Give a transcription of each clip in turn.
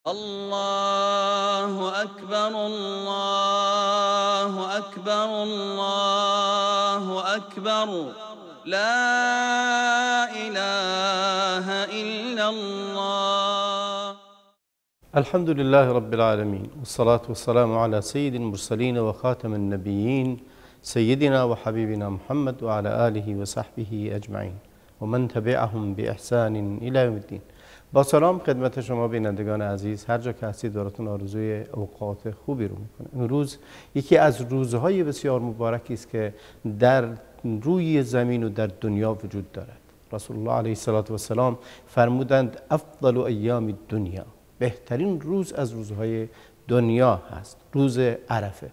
الله أكبر الله أكبر الله أكبر لا إله إلا الله. الحمد لله رب العالمين والصلاة والسلام على سيد المرسلين وخاتم النبيين سيدنا وحبيبنا محمد وعلى آله وصحبه أجمعين ومن تبعهم بإحسان إلى يوم الدين. با سلام خدمت شما بینندگان عزیز، هر جا که هستید براتون آرزوی اوقات خوبی رو میکنه. امروز یکی از روزهای بسیار مبارکی است که در روی زمین و در دنیا وجود دارد. رسول الله علیه السلام فرمودند افضل ایام دنیا، بهترین روز از روزهای دنیا هست روز عرفه.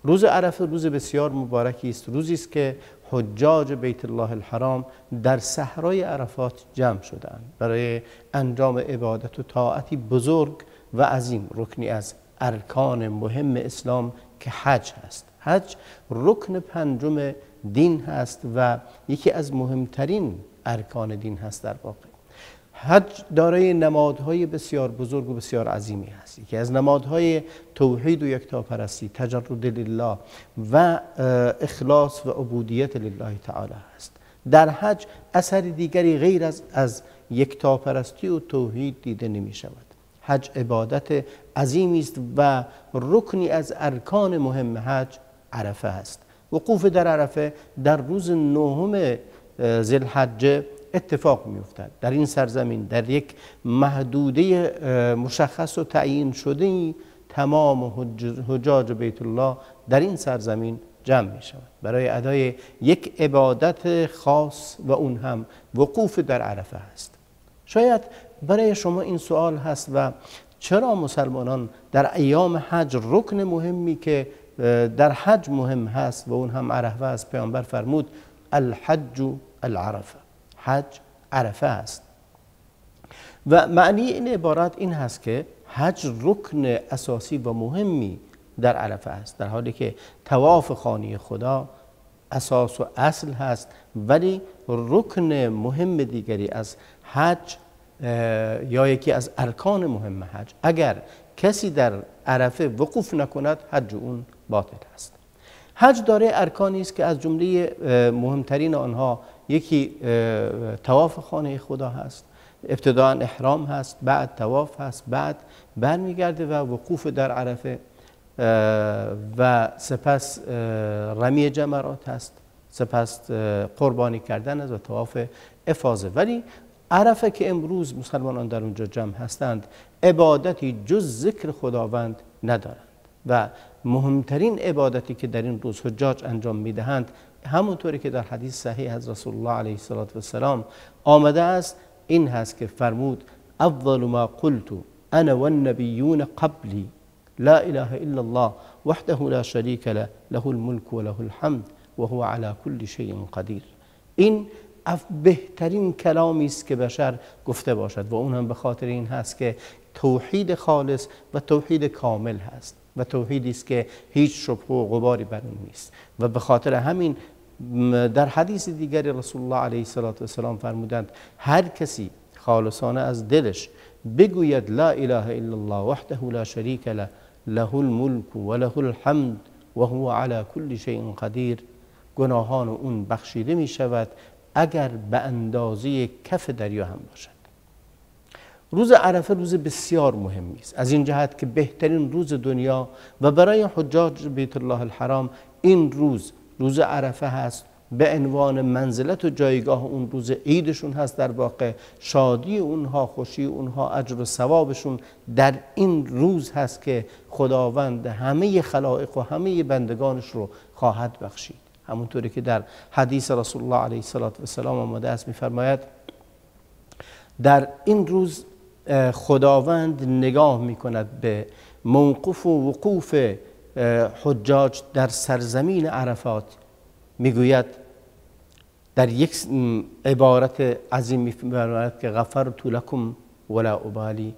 روز عرفه روز بسیار مبارکی است، روزی است که حجاج بیت الله الحرام در صحرای عرفات جمع شدند برای انجام عبادت و طاعتی بزرگ و عظیم، رکنی از ارکان مهم اسلام که حج هست. حج رکن پنجم دین هست و یکی از مهمترین ارکان دین هست. در واقع حج دارای نمادهای بسیار بزرگ و بسیار عظیمی هست. یکی از نمادهای توحید و یکتاپرستی، تجرد لله و اخلاص و عبودیت لله تعالی است. در حج اثر دیگری غیر از یکتاپرستی و توحید دیده نمی شود. حج عبادت عظیمی است و رکنی از ارکان مهم حج عرفه است. وقوف در عرفه در روز 9 ذوالحجه اتفاق می‌افتد. در این سرزمین در یک محدوده مشخص و تعیین شده تمام حجاج بیت الله در این سرزمین جمع می شود برای ادای یک عبادت خاص و اون هم وقوف در عرفه است. شاید برای شما این سوال هست و چرا مسلمانان در ایام حج رکن مهمی که در حج مهم هست و اون هم عرفه است، پیامبر فرمود الحج العرفه، حج عرفه است. و معنی این عبارت این هست که حج رکن اساسی و مهمی در عرفه است، در حالی که طواف خانه خدا اساس و اصل هست، ولی رکن مهم دیگری از حج یا یکی از ارکان مهم حج، اگر کسی در عرفه وقوف نکند حج اون باطل است. حج داره ارکانی است که از جمله مهمترین آنها یکی طواف خانه خدا هست، ابتداء احرام هست، بعد طواف هست، بعد برمیگرده و وقوف در عرفه و سپس رمی جمرات هست، سپس قربانی کردن است و طواف افاضه. ولی عرفه که امروز مسلمانان در اونجا جمع هستند عبادتی جز ذکر خداوند ندارند و مهمترین عبادتی که در این روز حجاج انجام میدهند همونطوری که در حدیث صحیح از رسول الله علیه السلام آمده است این هست که فرمود افضل ما قلت انا والنبیون قبلی لا اله الا الله وحده لا شریک له له الملك و له الحمد و هو على كل شیء قدیر. این بهترین کلامی است که بشر گفته باشد و اون هم به خاطر این هست که توحید خالص و توحید کامل هست و توحیدی است که هیچ شبهه و غباری بر اون نیست. و به خاطر همین در حدیث دیگری رسول الله علیه السلام فرمودند هر کسی خالصانه از دلش بگوید لا اله الا الله وحده لا شریک له له الملك و له الحمد و هو علی كل شیء قدیر، گناهان اون بخشیده می شود اگر به اندازه کف دریا هم باشد. روز عرفه روز بسیار مهمی است از این جهت که بهترین روز دنیا و برای حجاج بیت الله الحرام این روز عرفه هست، به عنوان منزلت و جایگاه اون روز عیدشون هست. در واقع شادی اونها، خوشی اونها، اجر و ثوابشون در این روز هست که خداوند همه خلائق و همه بندگانش رو خواهد بخشید. همونطوری که در حدیث رسول الله علیه السلام آمده است می‌فرماید در این روز خداوند نگاه می‌کند به موقف و وقوف حجاج در سرزمین عرفات، میگوید در یک عبارت عظیم می‌فرماید که غفرت لكم ولا ابالی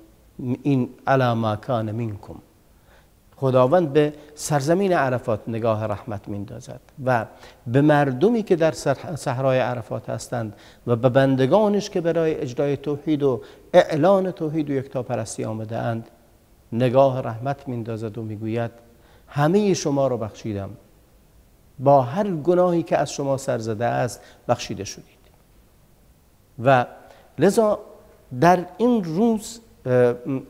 این علی ما کان منکم. خداوند به سرزمین عرفات نگاه رحمت می‌اندازد و به مردمی که در صحرای عرفات هستند و به بندگانش که برای اجرای توحید و اعلان توحید و یکتاپرستی آمده اند نگاه رحمت میندازد و میگوید همه شما را بخشیدم، با هر گناهی که از شما سر زده است بخشیده شدید. و لذا در این روز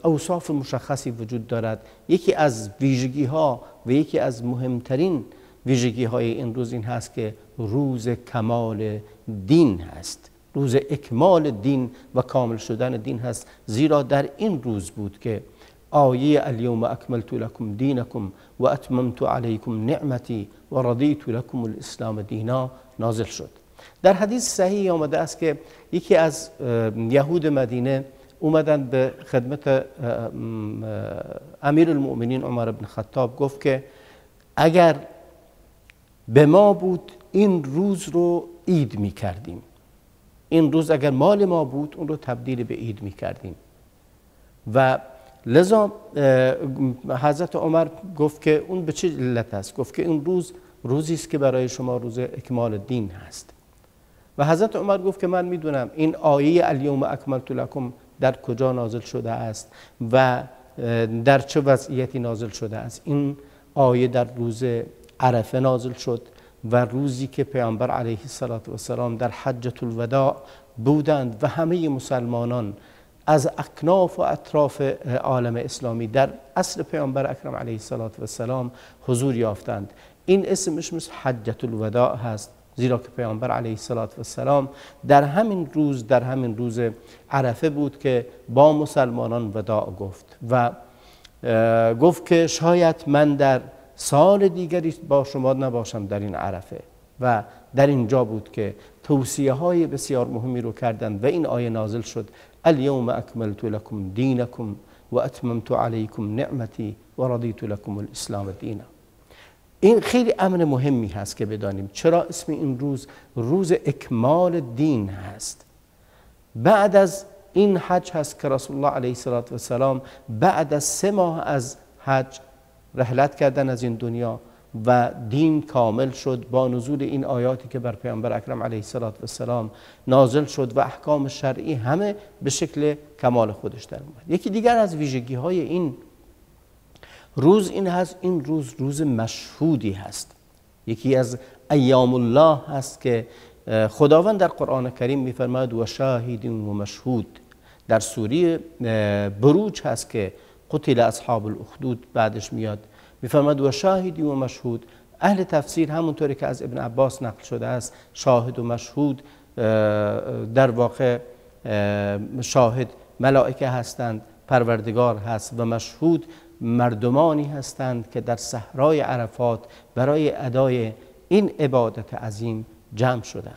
اوصاف مشخصی وجود دارد. یکی از ویژگی ها و یکی از مهمترین ویژگی های این روز این هست که روز کمال دین هست، روز اکمال دین و کامل شدن دین هست، زیرا در این روز بود که آیه الیوم اکملت لکم دینکم و اتممت علیکم نعمتی و رضیت لکم الاسلام دینا نازل شد. در حدیث صحیح آمده است که یکی از یهود مدینه اومدن به خدمت امیر المؤمنین عمر بن خطاب، گفت که اگر به ما بود این روز رو عید می کردیم، این روز اگر مال ما بود اون رو تبدیل به عید می کردیم. و لذا حضرت عمر گفت که اون به چه علت است؟ گفت که این روز روزی است که برای شما روز اکمال دین هست. و حضرت عمر گفت که من میدونم این آیه الیوم اکملت لکم در کجا نازل شده است و در چه وضعیتی نازل شده است. این آیه در روز عرفه نازل شد و روزی که پیامبر علیه السلام در حجة الوداع بودند و همه مسلمانان از اکناف و اطراف عالم اسلامی در عصر پیامبر اکرم علیه السلام حضور یافتند. این اسمش مثل حجة الوداع هست، زیرا که پیامبر علیه السلام در همین روز عرفه بود که با مسلمانان وداع گفت و گفت که شاید من در سال دیگری با شما نباشم در این عرفه. و در اینجا بود که توصیه های بسیار مهمی رو کردند و این آیه نازل شد الیوم اکملت لکم دینکم و اتممت علیکم نعمتی و رضیت لکم الاسلام دینا. این خیلی امر مهمی هست که بدانیم چرا اسم این روز روز اکمال دین هست. بعد از این حج هست که رسول الله علیه السلام بعد از 3 ماه از حج رحلت کردن از این دنیا و دین کامل شد با نزول این آیاتی که بر پیامبر اکرم علیه السلام نازل شد و احکام شرعی همه به شکل کمال خودش در اومد. یکی دیگر از ویژگی های این روز این هست، این روز مشهودی هست، یکی از ایام الله هست که خداوند در قرآن کریم میفرماید و شاهد و مشهود. در سوره بروج هست که قتل اصحاب الاخدود بعدش میاد میفرماید و شاهد و مشهود. اهل تفسیر همونطوری که از ابن عباس نقل شده است شاهد و مشهود در واقع شاهد ملائکه هستند، پروردگار هست، و مشهود مردمانی هستند که در صحرای عرفات برای ادای این عبادت عظیم جمع شدهاند.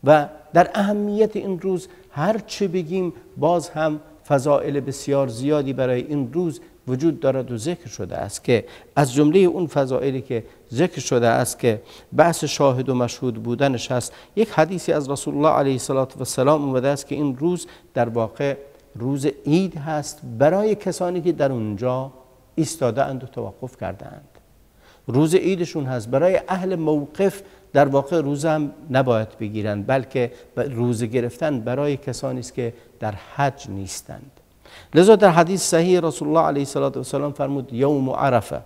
و در اهمیت این روز هر چه بگیم باز هم فضائل بسیار زیادی برای این روز وجود دارد و ذکر شده است که از جمله اون فضائلی که ذکر شده است که بحث شاهد و مشهود بودنش هست. یک حدیثی از رسول الله علیه السلام اومده است که این روز در واقع روز عید هست برای کسانی که در اونجا ایستاده اند و توقف کرده اند. روز عیدشون هست. برای اهل موقف در واقع روز هم نباید بگیرند، بلکه روز گرفتن برای کسانی است که در حج نیستند. لذا در حدیث صحیح رسول الله علیه السلام فرمود یوم عرفه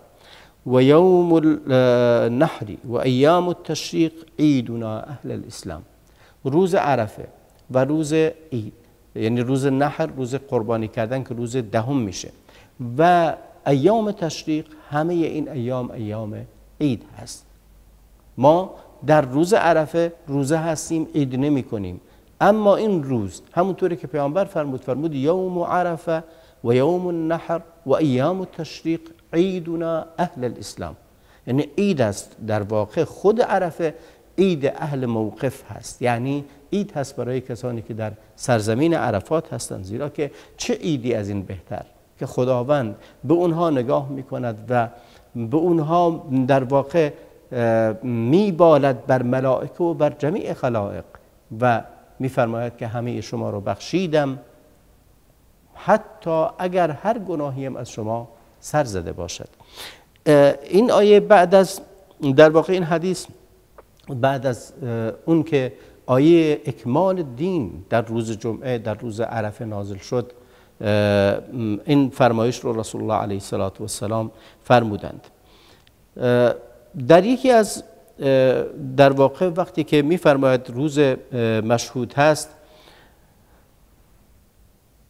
و یوم النحر و ایام التشریق عیدنا اهل الاسلام. روز عرفه و روز عید، یعنی روز نحر، روز قربانی کردن که روز 10 میشه، و ایام تشریق، همه این ایام عید هست. ما در روز عرفه روزه هستیم، عید نمی کنیم، اما این روز همونطوری که پیامبر فرمود یوم عرفه و یوم النحر و ایام التشریق عیدنا اهل الاسلام، یعنی عید است. در واقع خود عرفه عید اهل موقف هست، یعنی عید هست برای کسانی که در سرزمین عرفات هستند، زیرا که چه عیدی از این بهتر که خداوند به اونها نگاه میکند و به اونها در واقع میبالد بر ملائکه و بر جمیع خلائق و میفرماید که همه شما رو بخشیدم حتی اگر هر گناهی هم از شما سر زده باشد. این آیه بعد از در واقع این حدیث بعد از اون که آیه اکمال دین در روز جمعه در روز عرفه نازل شد این فرمایش رو رسول الله علیه السلام فرمودند. در یکی از در واقع وقتی که میفرماید روز مشهود هست،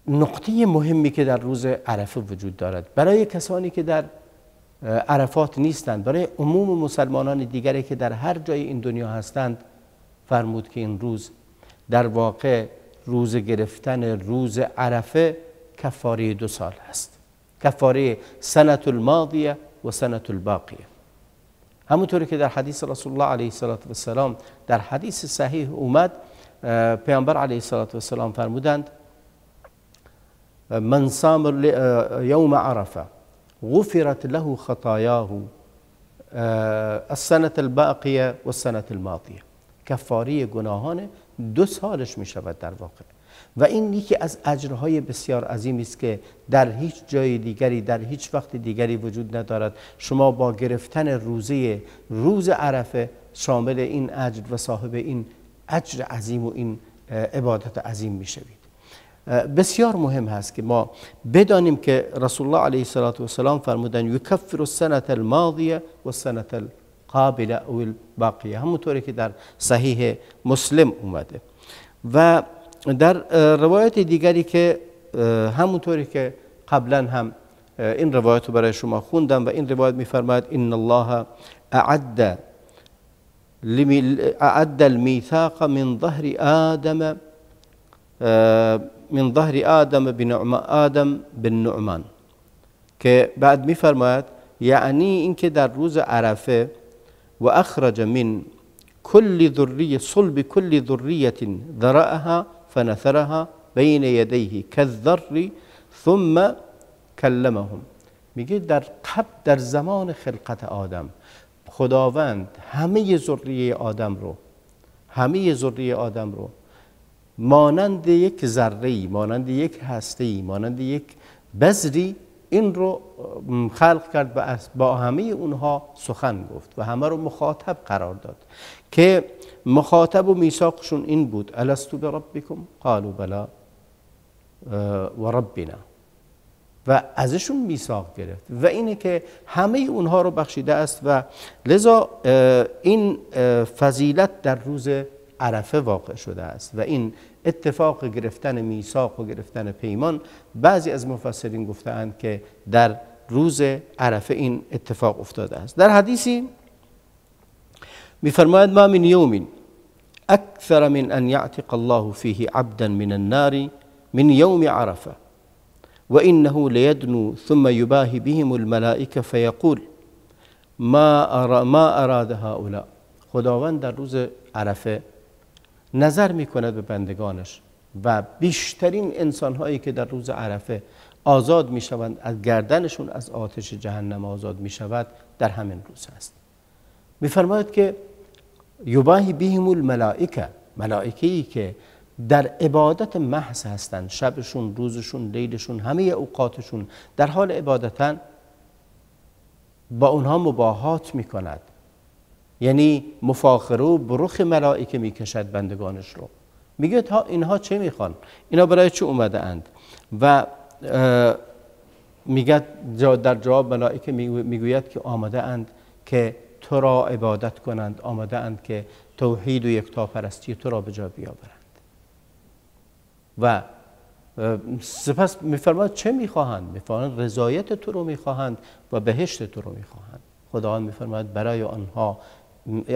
نقطه مهمی که در روز عرفه وجود دارد برای کسانی که در عرفات نیستند، برای عموم مسلمانان دیگری که در هر جای این دنیا هستند، فرمود که این روز در واقع روز گرفتن روز عرفه کفاره 2 سال هست، کفاره سنة الماضیه و سنة الباقیه. همونطوری که در حدیث رسول الله علیه السلام در حدیث صحیح اومد، پیامبر علیه السلام فرمودند من صام یوم عرفه غفرت له خطایاه السنة الباقیه و السنة الماضیه. کفاره گناهان 2 سالش می شود در واقع، و این یکی از اجرهای بسیار عظیمی است که در هیچ جای دیگری، در هیچ وقت دیگری وجود ندارد. شما با گرفتن روز عرفه شامل این اجر و صاحب این اجر عظیم و این عبادت عظیم می شوید. بسیار مهم هست که ما بدانیم که رسول الله علیه السلام فرمودند یکفر السنة الماضیه و السنة القابله او الباقیه، همونطوری که در صحیح مسلم اومده. و در روایت دیگری که همونطوری که قبلا هم این روایت رو برای شما خوندم، و این روایت می‌فرماید ان الله اعد المیثاق من ظهر آدم بالنعمان، که بعد می‌فرماید یعنی اینکه در روز عرفه و اخرج من كل ذریه صلب كل ذریه ذرأها فنثرها بین یدیه كالذر ثم کلمهم. میگه در زمان خلقت آدم خداوند همه ذریه آدم رو مانند یک ذره‌ای، مانند یک هسته‌ای، مانند یک بذری این رو خلق کرد و با همه اونها سخن گفت و همه رو مخاطب قرار داد، که مخاطب و میثاقشون این بود الستو بربکم قالوا بلا و ربنا، و ازشون میثاق گرفت و اینه که همه اونها رو بخشیده است. و لذا این فضیلت در روز عرفه واقع شده است و این اتفاق گرفتن میثاق و گرفتن پیمان، بعضی از مفسرین گفتند که در روز عرفه این اتفاق افتاده است. در حدیثی می‌فرماید ما من یوم اکثر من ان یعتق الله فیه عبدا من النار من یوم عرفه و انه لیدنو ثم یباهی بهم الملائکه فیقول ما اراد هؤلاء. خداوند در روز عرفه نظر میکند به بندگانش و بیشترین انسانهایی که در روز عرفه آزاد میشوند از گردنشون از آتش جهنم آزاد میشود در همین روز است. میفرماید که یباهی بهم الملائکه، ملائکه‌ای که در عبادت محض هستند، شبشون، روزشون، لیلشون، همه اوقاتشون در حال عبادتن، با اونها مباهات میکند، یعنی مفاخره و برخ ملائکه میکشد بندگانش رو. میگه اینها چه میخوان؟ اینا برای چه اومده اند؟ و میگه در جواب ملائکه میگوید که آمده اند که تو را عبادت کنند، آمده اند که توحید و یکتاپرستی تو را به جا بیاورند. و سپس میفرماید چه میخواهند؟ میفرماید رضایت تو رو میخواهند و بهشت تو رو میخواهند. خداوند میفرماید برای آنها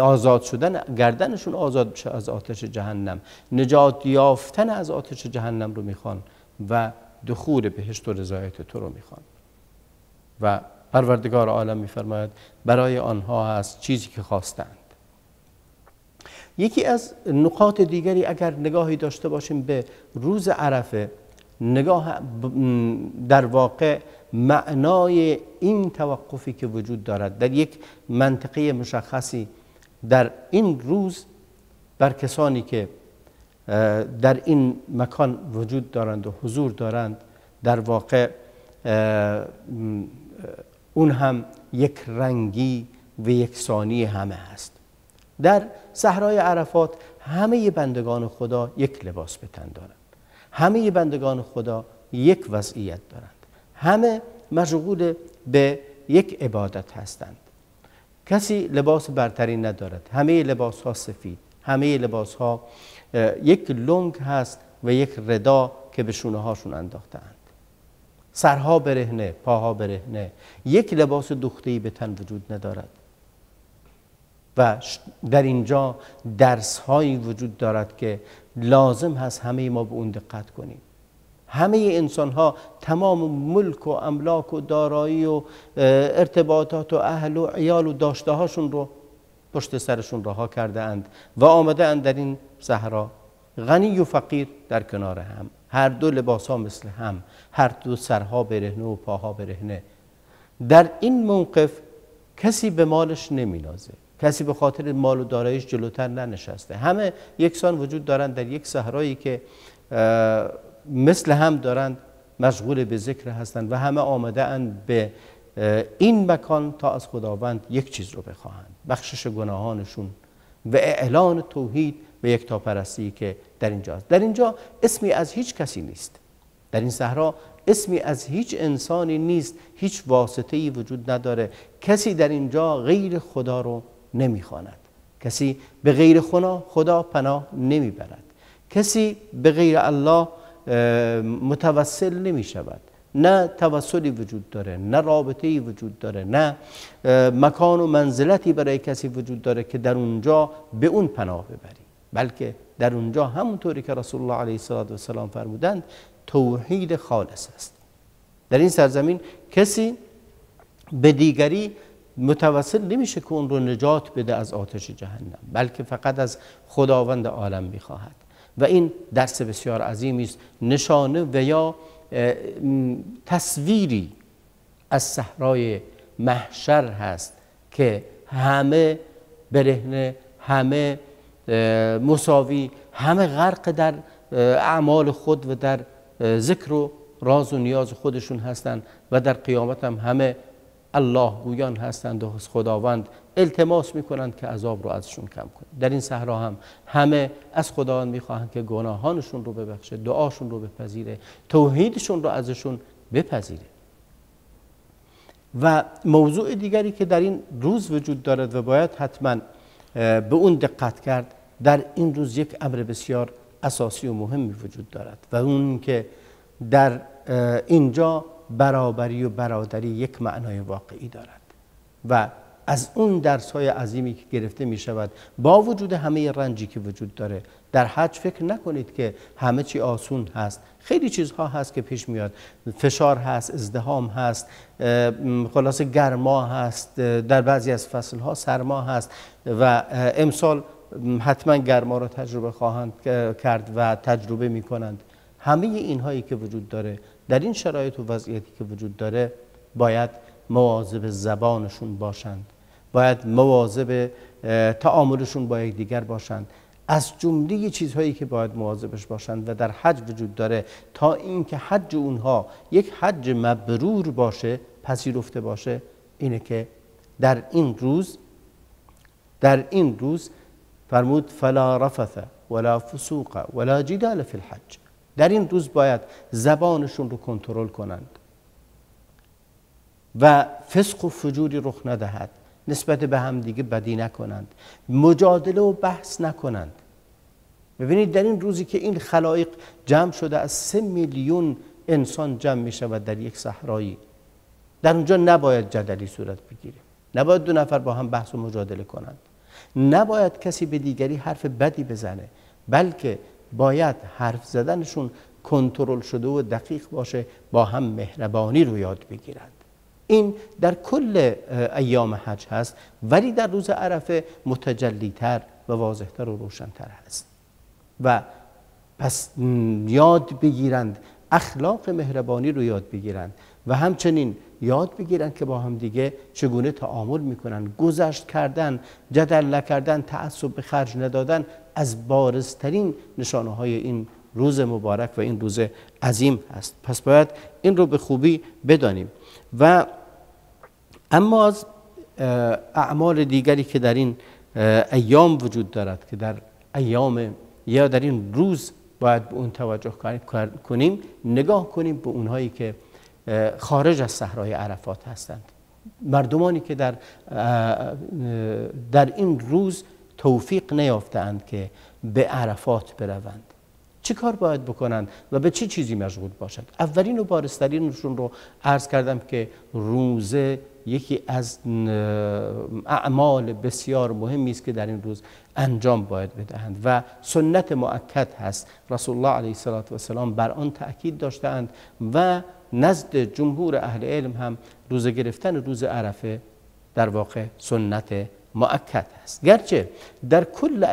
آزاد شدن، گردنشون آزاد بشه از آتش جهنم، نجات یافتن از آتش جهنم رو میخوان و دخول بهشت و رضایت تو رو میخوان. و پروردگار عالم میفرماید برای آنها هست چیزی که خواستند. یکی از نقاط دیگری اگر نگاهی داشته باشیم به روز عرفه، نگاه در واقع معنای این توقفی که وجود دارد در یک منطقه مشخصی در این روز بر کسانی که در این مکان وجود دارند و حضور دارند، در واقع اون هم یک رنگی و یکسانی همه هست. در صحرای عرفات همه بندگان خدا یک لباس به تن دارند، همه بندگان خدا یک وضعیت دارند. همه مشغول به یک عبادت هستند. کسی لباس برتری ندارد. همه لباس ها سفید، همه لباس ها یک لنگ هست و یک ردا که به شونه هاشون انداختند. سرها برهنه، پاها برهنه، یک لباس دوخته‌ای به تن وجود ندارد. و در اینجا درس هایی وجود دارد که لازم هست همه ما به اون دقت کنیم. همه انسان ها تمام ملک و املاک و دارایی و ارتباطات و اهل و عیال و داشته هاشون رو پشت سرشون رها کرده اند و آمده اند در این صحرا، غنی و فقیر در کنار هم، هر دو لباس ها مثل هم، هر دو سرها برهنه و پاها برهنه. در این موقف کسی به مالش نمینازه، کسی به خاطر مال و داراییش جلوتر ننشسته. همه یکسان وجود دارند در یک صحرایی که مثل هم دارند مشغول به ذکر هستند و همه آمده اند به این مکان تا از خداوند یک چیز رو بخواهند: بخشش گناهانشون و اعلان توحید و یکتاپرستی که در اینجا است. در اینجا اسمی از هیچ کسی نیست. در این صحرا اسمی از هیچ انسانی نیست، هیچ واسطه‌ای وجود نداره. کسی در اینجا غیر خدا رو نمیخواند، کسی به غیر خدا پناه نمیبرد، کسی به غیر الله متوسل نمی شود. نه توسلی وجود داره، نه رابطه‌ای وجود داره، نه مکان و منزلتی برای کسی وجود داره که در اونجا به اون پناه ببری، بلکه در اونجا همونطوری که رسول الله علیه السلام فرمودند توحید خالص است. در این سرزمین کسی به دیگری متوسل نمیشه که اون رو نجات بده از آتش جهنم، بلکه فقط از خداوند عالم میخواهد. و این درس بسیار عظیمی است، نشانه و یا تصویری از صحرای محشر هست که همه برهنه، همه مساوی، همه غرق در اعمال خود و در ذکر و راز و نیاز خودشون هستند و در قیامت هم همه الله گویان هستند و از خداوند التماس میکنند که عذاب رو ازشون کم کنه. در این صحرا هم همه از خداوند میخواهند که گناهانشون رو ببخشه، دعاشون رو بپذیره، توحیدشون رو ازشون بپذیره. و موضوع دیگری که در این روز وجود دارد و باید حتما به اون دقت کرد، در این روز یک امر بسیار اساسی و مهمی وجود دارد و اون که در اینجا برابری و برادری یک معنای واقعی دارد و از اون درس‌های عظیمی که گرفته می شود با وجود همه رنجی که وجود داره. در حج فکر نکنید که همه چی آسون هست، خیلی چیزها هست که پیش میاد، فشار هست، ازدحام هست، خلاصه گرما هست، در بعضی از فصلها سرما هست و امسال حتما گرما را تجربه خواهند کرد و تجربه می کنند. همه اینهایی که وجود داره در این شرایط و وضعیتی که وجود داره باید مواظب زبانشون باشند، باید مواظب تعاملشون با یکدیگر باشند. از جمله چیزهایی که باید مواظبش باشند و در حج وجود داره تا اینکه حج اونها یک حج مبرور باشه، پذیرفته باشه، اینه که در این روز فرمود فلا رفث ولا فسوق ولا جدال فی الحج. در این روز باید زبانشون رو کنترل کنند و فسق و فجوری رخ ندهد، نسبت به هم دیگه بدی نکنند، مجادله و بحث نکنند. ببینید در این روزی که این خلایق جمع شده، از 3 میلیون انسان جمع می شود در یک صحرایی، در اونجا نباید جدلی صورت بگیره، نباید 2 نفر با هم بحث و مجادله کنند، نباید کسی به دیگری حرف بدی بزنه، بلکه باید حرف زدنشون کنترل شده و دقیق باشه، با هم مهربانی رو یاد بگیرند. این در کل ایام حج هست، ولی در روز عرفه متجلی‌تر و واضح‌تر و روشن‌تر هست. و پس یاد بگیرند، اخلاق مهربانی رو یاد بگیرند و همچنین یاد بگیرند که با هم دیگه چگونه تعامل میکنن. گذشت کردن، جدل نکردن، تعصب به خرج ندادن از بارزترین نشانه های این روز مبارک و این روز عظیم است. پس باید این رو به خوبی بدانیم. و اما از اعمال دیگری که در این ایام وجود دارد، که در ایام یا در این روز باید به اون توجه کنیم، نگاه کنیم به اونهایی که خارج از صحرای عرفات هستند، مردمانی که در این روز توفیق نیافتند که به عرفات بروند. چه کار باید بکنند و به چه چیزی مشغول باشند؟ اولین و بارزترینشون رو عرض کردم که روزه یکی از اعمال بسیار مهمی است که در این روز انجام باید بدهند و سنت مؤکد هست. رسول الله علیه السلام بر آن تأکید داشتند و نزد جمهور اهل علم هم روزه گرفتن روز عرفه در واقع سنت مؤکد است. گرچه در کل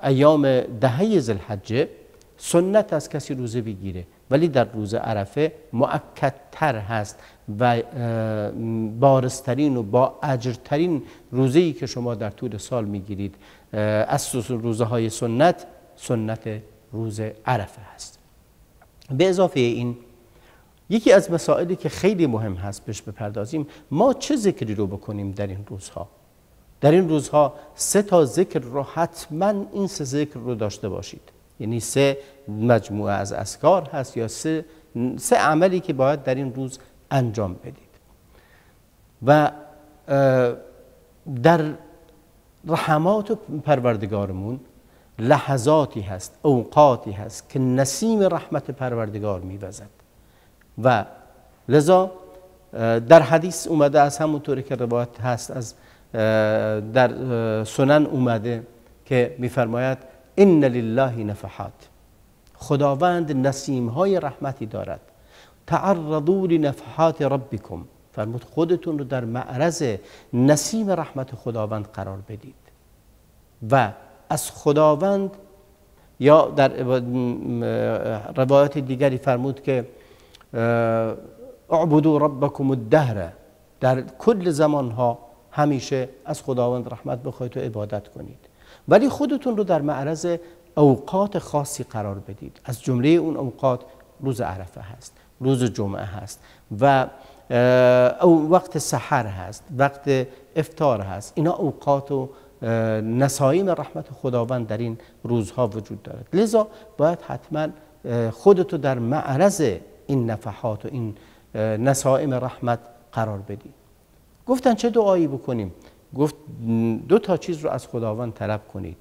ایام دهه ذوالحجه سنت از کسی روزه بگیره، ولی در روز عرفه مؤکدتر هست و بارزترین و با اجرترین روزه‌ای که شما در طول سال میگیرید از روزهای سنت روز عرفه هست. به اضافه این یکی از مسائلی که خیلی مهم هست بهش بپردازیم، ما چه ذکری رو بکنیم در این روزها؟ در این روزها 3 تا ذکر رو حتما این 3 ذکر رو داشته باشید. یعنی 3 مجموعه از اذکار هست یا 3 عملی که باید در این روز انجام بدید. و در رحمات پروردگارمون لحظاتی هست، اوقاتی هست که نسیم رحمت پروردگار میوزد و لذا در حدیث اومده، از همونطوری که روایت هست از در سنن اومده که میفرماید ان لله نفحات، خداوند نسیم‌های رحمتی دارد، تعرضوا لنفحات ربکم، فرمود خودتون رو در معرض نسیم رحمت خداوند قرار بدید و از خداوند، یا در روایت دیگری فرمود که اعبدوا ربکم الدهر، در کل زمانها همیشه از خداوند رحمت بخواید و عبادت کنید، ولی خودتون رو در معرض اوقات خاصی قرار بدید. از جمله اون اوقات روز عرفه هست، روز جمعه هست و وقت سحر هست، وقت افطار هست. اینا اوقات و نسایم رحمت خداوند در این روزها وجود دارد. لذا باید حتما خودتو در معرض این نفحات و این نسایم رحمت قرار بدید. گفتن چه دعایی بکنیم؟ گفت 2 تا چیز رو از خداوند طلب کنید: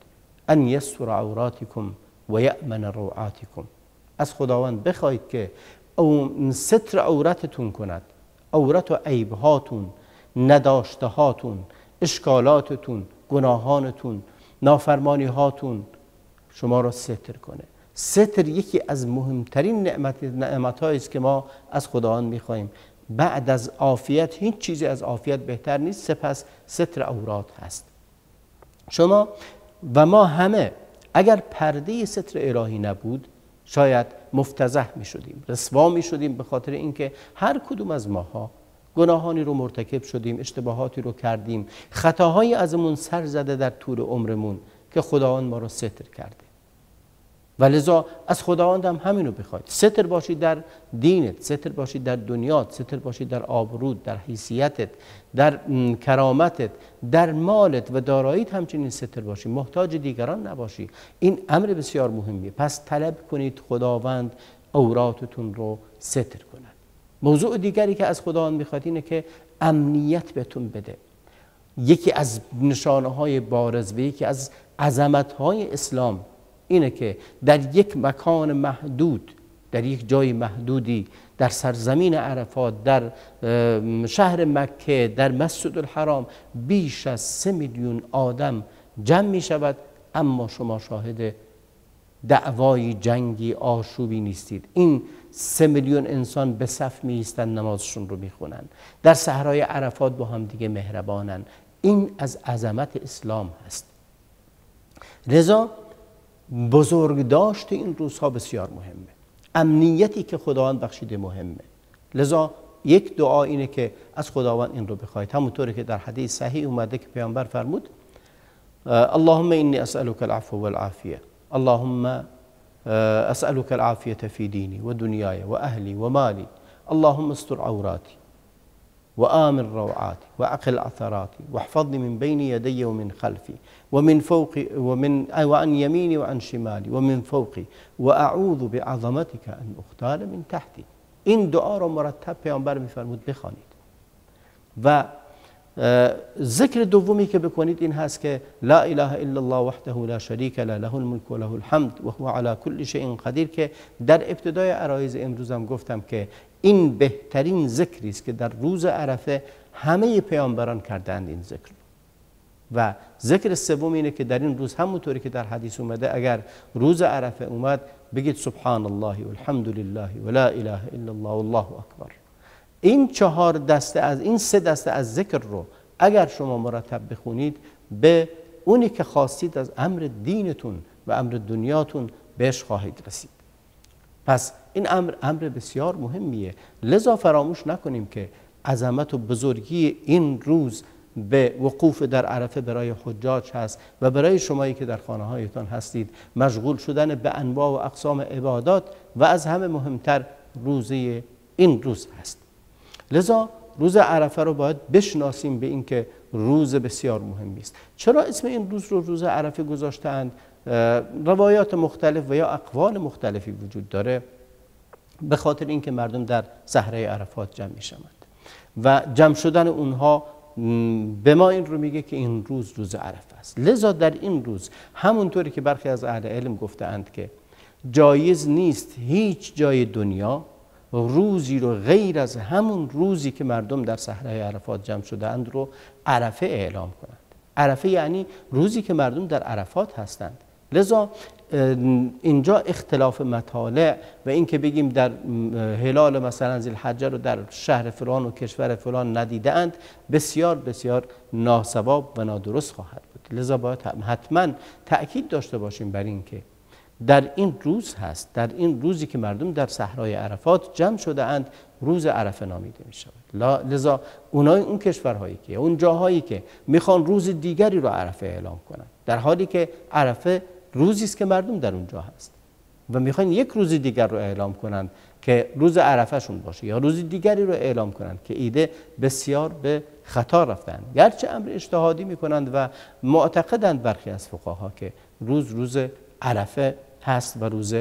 ان یستر عوراتکم و یأمن روعاتکم. از خداوند بخواید که ستر عورتتون کند، عورت و عیبهاتون، نداشتهاتون، اشکالاتتون، گناهانتون، نافرمانیهاتون شما را ستر کنه. ستر یکی از مهمترین نعمت‌هایی است که ما از خداوند می‌خوایم. بعد از عافیت هیچ چیزی از عافیت بهتر نیست، سپس ستر عورات هست. شما و ما همه اگر پرده ستر الهی نبود شاید مفتضح می شدیم، رسوا می شدیم، به خاطر اینکه هر کدوم از ماها گناهانی رو مرتکب شدیم، اشتباهاتی رو کردیم، خطاهایی ازمون سر زده در طول عمرمون که خداوند ما رو ستر کرده. و لذا از خداوند هم همینو بخواید. ستر باشید در دینت، ستر باشید در دنیات، ستر باشید در آبرود، در حیثیتت، در کرامتت، در مالت و داراییت همچنین ستر باشید، محتاج دیگران نباشی. این امر بسیار مهمیه. پس طلب کنید خداوند عوراتتون رو ستر کند. موضوع دیگری که از خداوند میخواد اینه که امنیت بهتون بده. یکی از نشانه‌های بارز و یکی از عظمت‌های اسلام اینه که در یک مکان محدود، در یک جای محدودی، در سرزمین عرفات، در شهر مکه، در مسجد الحرام بیش از 3 میلیون آدم جمع می شود، اما شما شاهد دعوای، جنگی، آشوبی نیستید. این 3 میلیون انسان به صف می ایستند، نمازشون رو می خونند، در صحرای عرفات با هم دیگه مهربانن. این از عظمت اسلام هست. لذا بزرگ داشت این روزها بسیار مهمه. امنیتی که خداوند بخشیده مهمه. لذا یک دعا اینه که از خداوند این رو بخواید، همونطوری که در حدیث صحیح اومده که پیامبر فرمود اللهم انی اسألک العفو والعافیه، اللهم اسألک العافیه فی دینی و دنیای و اهلی و مالی، اللهم استر عوراتی. وآمن روعاتي وأقل عثراتي واحفظني من بين يدي ومن خلفي ومن فوقي وعن يميني وعن شمالي ومن فوقي وأعوذ بعظمتك أن أغتال من تحتي. این دعا را مرتب پیامبر میفرمود بخوانید. و ذکر دومی که بکنید این هست که لا اله الا الله وحده لا شریک له له الملک و له الحمد و هو علی کل شیء قدیر، که در ابتدای عرایض امروزم گفتم که این بهترین ذکری است که در روز عرفه همه پیامبران کردند این ذکر. و ذکر سوم اینه که در این روز همونطوری که در حدیث اومده اگر روز عرفه اومد بگید سبحان الله والحمد لله ولا اله الا الله والله اکبر. این این سه دسته از ذکر رو اگر شما مرتب بخونید به اونی که خواستید از امر دینتون و امر دنیاتون بهش خواهید رسید. پس این امر بسیار مهمیه، لذا فراموش نکنیم که عظمت و بزرگی این روز به وقوف در عرفه برای حجاج هست و برای شمایی که در خانه هایتان هستید مشغول شدن به انواع و اقسام عبادات و از همه مهمتر روزه این روز هست. لذا روز عرفه رو باید بشناسیم به این که روز بسیار مهمی است. چرا اسم این روز رو روز عرفه گذاشتند؟ روایات مختلف و یا اقوال مختلفی وجود داره. به خاطر اینکه مردم در صحرای عرفات جمع میشوند و جمع شدن اونها به ما این رو میگه که این روز عرفه است. لذا در این روز همونطوری که برخی از اهل علم گفتند که جایز نیست هیچ جای دنیا روزی رو غیر از همون روزی که مردم در صحرای عرفات جمع شدند رو عرفه اعلام کنند. عرفه یعنی روزی که مردم در عرفات هستند. لذا اینجا اختلاف مطالع و این که بگیم در هلال مثلا ذوالحجه رو در شهر فلان و کشور فلان ندیدند بسیار بسیار ناصواب و نادرست خواهد بود. لذا باید حتما تأکید داشته باشیم بر این که در این روز هست، در این روزی که مردم در صحرای عرفات جمع شده اند روز عرفه نامیده می شود. لذا اون کشورهایی که اون جاهایی که میخوان روز دیگری رو عرفه اعلام کنند در حالی که عرفه روزی است که مردم در اونجا هست و میخوان یک روز دیگر رو اعلام کنند که روز عرفه شون باشه یا روز دیگری رو اعلام کنند که ایده بسیار به خطا رفتن. گرچه امر اجتهادی میکنند و معتقدند برخی از فقها که روز عرفه هست و روز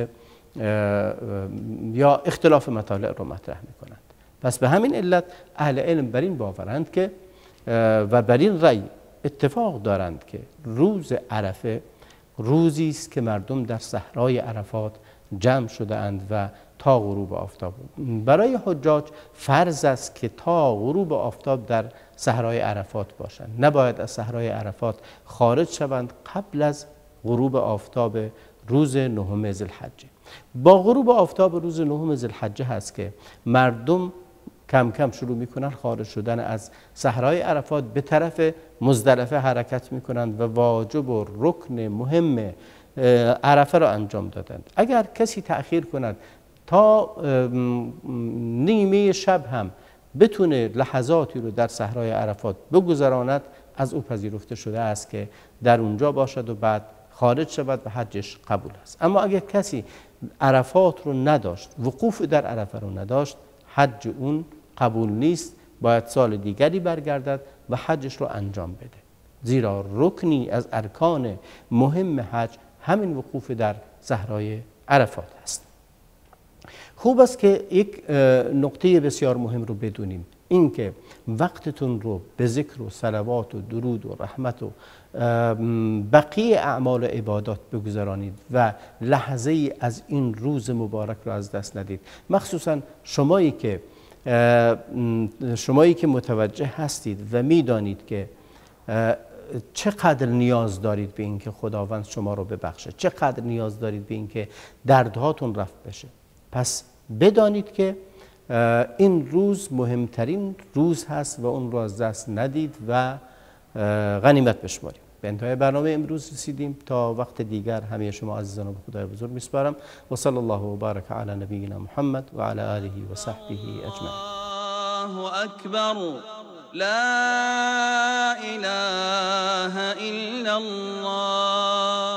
یا اختلاف مطالع رو مطرح میکنند. پس به همین علت اهل علم بر این باورند که و بر این رأی اتفاق دارند که روز عرفه روزی است که مردم در صحرای عرفات جمع شده اند و تا غروب آفتاب برای حجاج فرض است که تا غروب آفتاب در صحرای عرفات باشند. نباید از صحرای عرفات خارج شوند قبل از غروب آفتاب روز نهم ذوالحجه. با غروب آفتاب روز نهم ذوالحجه هست که مردم کم کم شروع میکنن خارج شدن از صحرای عرفات به طرف مزدلفه حرکت میکنند و واجب و رکن مهم عرفه را انجام دادند. اگر کسی تأخیر کند تا نیمه شب هم بتونه لحظاتی رو در صحرای عرفات بگذراند از او پذیرفته شده است که در اونجا باشد و بعد خارج شود و حجش قبول است. اما اگر کسی عرفات رو نداشت، وقوف در عرفه رو نداشت، حج اون قبول نیست، باید سال دیگری برگردد و حجش رو انجام بده. زیرا رکنی از ارکان مهم حج همین وقوف در صحرای عرفات است. خوب است که یک نقطه بسیار مهم رو بدونیم، این که وقتتون رو به ذکر و صلوات و درود و رحمت و بقیه اعمال و عبادات بگذارانید و لحظه ای از این روز مبارک رو از دست ندید. مخصوصا شمایی که متوجه هستید و میدانید که چقدر نیاز دارید به این که خداوند شما رو ببخشه، چقدر نیاز دارید به این که دردهاتون رفع بشه. پس بدانید که این روز مهمترین روز هست و اون رو از دست ندید و غنیمت بشمارید. به انتهای برنامه امروز رسیدیم. تا وقت دیگر همه شما عزیزان رو به خدای بزرگ میسپارم و صلی الله و بارک علی نبینا محمد و علی آله و صحبه اجمعین. الله اکبر لا اله الا الله.